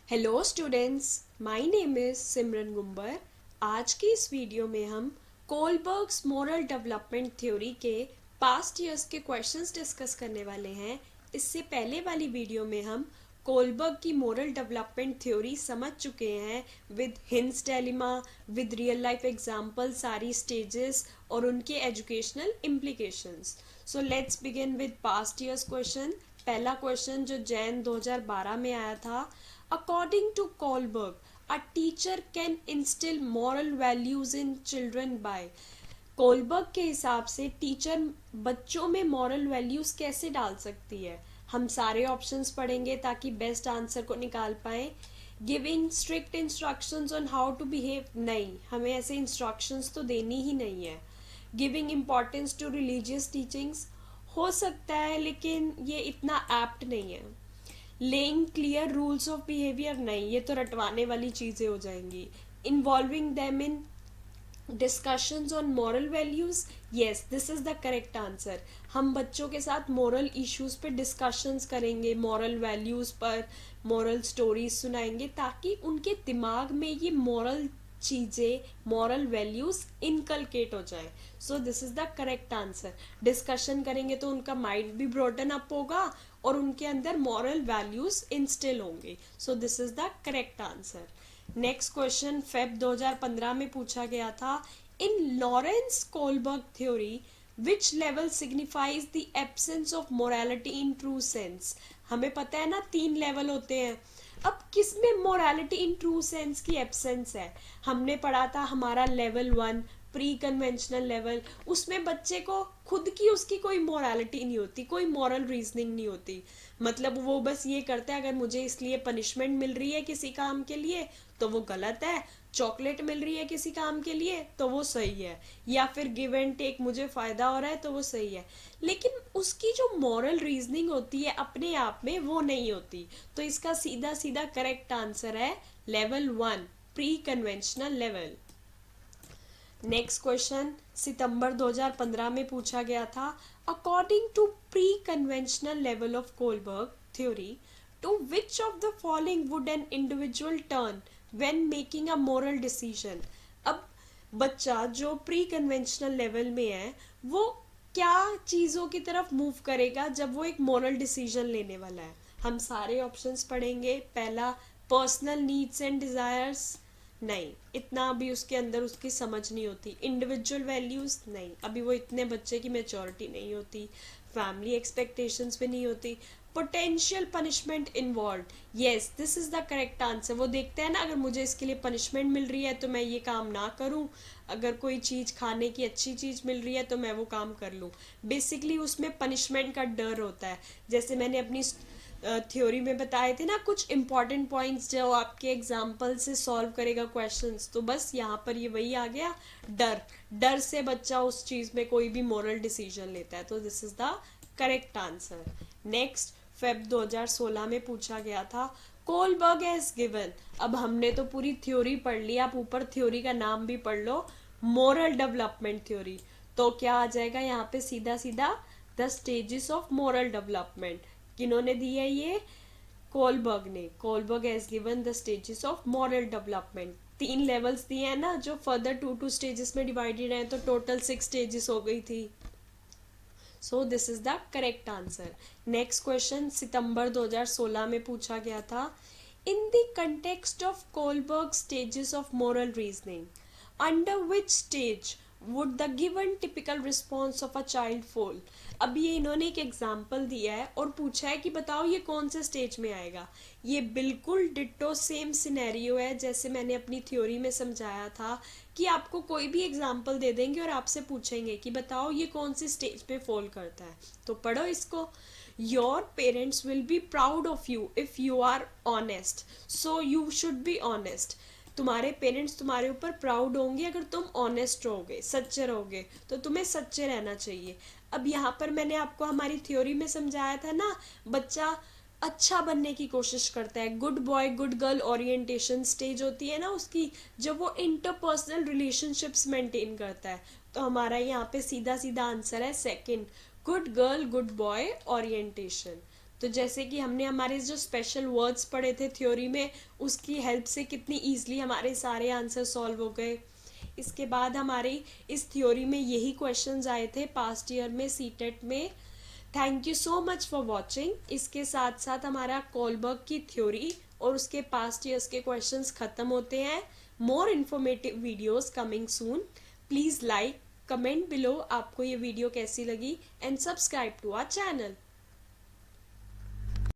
Hello students, my name is Simran Gumber. आज की इस वीडियो में हम कोलबर्ग्स मोरल डेवलपमेंट थ्योरी के पास्ट ईयर्स के क्वेश्चंस डिस्कस करने वाले हैं। इससे पहले वाली वीडियो में हम कोलबर्ग की मोरल डेवलपमेंट थ्योरी समझ चुके हैं with hints dilemma, with real life example, सारी स्टेजेस और उनके educational implications. So let's begin with past years question. पहला क्वेश्चन जो जैन 2012 में आया था, According to Kohlberg, a teacher can instill moral values in children by। Kohlberg के हिसाब से टीचर बच्चों में मॉरल वैल्यूज कैसे डाल सकती है। हम सारे ऑप्शंस पढ़ेंगे ताकि बेस्ट आंसर को निकाल पाए। Giving strict instructions on how to behave, नहीं, हमें ऐसे इंस्ट्रक्शंस तो देनी ही नहीं है। Giving importance to religious teachings, हो सकता है लेकिन ये इतना एप्ट नहीं है। Laying clear rules of behaviour, नहीं, ये तो रटवाने वाली चीज़ें हो जाएंगी। Involving them in discussions on moral values, yes this is the correct answer. हम बच्चों के साथ मॉरल इश्यूज पे डिस्कशंस करेंगे, मॉरल वैल्यूज पर मॉरल स्टोरीज सुनाएंगे ताकि उनके दिमाग में ये मॉरल चीज़ें, मॉरल वैल्यूज इनकलकेट हो जाए। सो this is the correct answer. Discussion करेंगे तो उनका माइंड भी ब्रॉडन अप होगा और उनके अंदर मॉरल वैल्यूज इंस्टिल होंगे। So this is the correct answer. Next question Feb 2015 में पूछा गया था, in Lawrence Kohlberg theory which level signifies the absence of morality in true sense. हमें पता है ना 3 लेवल होते हैं। अब किसमें मोरालिटी इन ट्रू सेंस की एब्सेंस है? हमने पढ़ा था हमारा लेवल 1 प्री कन्वेंशनल लेवल, उसमें बच्चे को खुद की उसकी कोई मोरालिटी नहीं होती, कोई मॉरल रीजनिंग नहीं होती। मतलब वो बस ये करता है, अगर मुझे इसलिए पनिशमेंट मिल रही है किसी काम के लिए तो वो गलत है, चॉकलेट मिल रही है किसी काम के लिए तो वो सही है, या फिर गिव एंड टेक मुझे फायदा हो रहा है तो वो सही है। लेकिन उसकी जो मॉरल रीजनिंग होती है अपने आप में वो नहीं होती। तो इसका सीधा सीधा करेक्ट आंसर है level 1 pre conventional level. Next question September 2015 में पूछा गया था, according to pre conventional level of Kohlberg theory to which of the following would an individual turn when making a moral decision. अब बच्चा जो pre conventional level में है वो क्या चीज़ों की तरफ मूव करेगा जब वो एक मोरल डिसीजन लेने वाला है। हम सारे ऑप्शंस पढ़ेंगे। पहला, पर्सनल नीड्स एंड डिज़ायर्स, नहीं, इतना अभी उसके अंदर उसकी समझ नहीं होती। इंडिविजुअल वैल्यूज, नहीं, अभी वो इतने बच्चे की मैच्योरिटी नहीं होती। फैमिली एक्सपेक्टेशंस भी नहीं होती। Potential punishment involve, yes this is the correct answer. वो देखते हैं ना, अगर मुझे इसके लिए पनिशमेंट मिल रही है तो मैं ये काम ना करूं, अगर कोई चीज़ खाने की अच्छी चीज़ मिल रही है तो मैं वो काम कर लूं। बेसिकली उसमें पनिशमेंट का डर होता है। जैसे मैंने अपनी थ्योरी में बताए थे ना कुछ इंपॉर्टेंट पॉइंट्स जो आपके एग्जाम्पल से सॉल्व करेगा क्वेश्चंस, तो बस यहाँ पर ये वही आ गया, डर। डर से बच्चा उस चीज़ में कोई भी मोरल डिसीजन लेता है। तो this is the correct answer. Next Feb 2016 में पूछा गया था, कोलबर्ग हैज गिवन। अब हमने तो पूरी थ्योरी पढ़ ली, आप ऊपर थ्योरी का नाम भी पढ़ लो, मोरल डेवलपमेंट थ्योरी। तो क्या आ जाएगा यहाँ पे सीधा सीधा, the stages of moral development. किन्होंने दी है ये? कोलबर्ग ने। Kohlberg has given the stages of moral development. 3 levels दिए हैं ना, जो फर्दर 2 स्टेजेस में डिवाइडेड हैं, तो टोटल 6 स्टेजेस हो गई थी। So this is the correct answer. Next question September 2016 में पूछा गया था, in the context of Kohlberg stages of moral reasoning under which stage would the given typical response of a child fall. अब ये इन्होंने एक एग्जाम्पल दिया है और पूछा है कि बताओ ये कौन से स्टेज में आएगा। ये बिल्कुल डिट्टो सेम सिनेरियो है जैसे मैंने अपनी थ्योरी में समझाया था कि आपको कोई भी एग्जाम्पल दे देंगे और आपसे पूछेंगे कि बताओ ये कौन सी स्टेज पे फॉल करता है। तो पढ़ो इसको। Your parents will be proud of you if you are honest, so you should be honest. तुम्हारे पेरेंट्स तुम्हारे ऊपर प्राउड होंगे अगर तुम ऑनेस्ट रहोगे, सच्चे रहोगे, तो तुम्हें सच्चे रहना चाहिए। अब यहाँ पर मैंने आपको हमारी थ्योरी में समझाया था ना, बच्चा अच्छा बनने की कोशिश करता है, good boy good girl orientation stage होती है ना उसकी, जब वो इंटरपर्सनल रिलेशनशिप्स मेंटेन करता है। तो हमारा यहाँ पे सीधा सीधा आंसर है second, good girl good boy orientation. तो जैसे कि हमने हमारे जो स्पेशल वर्ड्स पढ़े थे थ्योरी में, उसकी हेल्प से कितनी ईजिली हमारे सारे आंसर सॉल्व हो गए। इसके बाद हमारी इस थ्योरी में यही क्वेश्चंस आए थे पास्ट ईयर में सीटेट में। Thank you so much for watching. इसके साथ साथ हमारा कोलबर्ग की थ्योरी और उसके पास्ट ईयर्स के क्वेश्चंस खत्म होते हैं। More informative videos coming soon. Please like, comment below आपको ये वीडियो कैसी लगी and subscribe to our channel.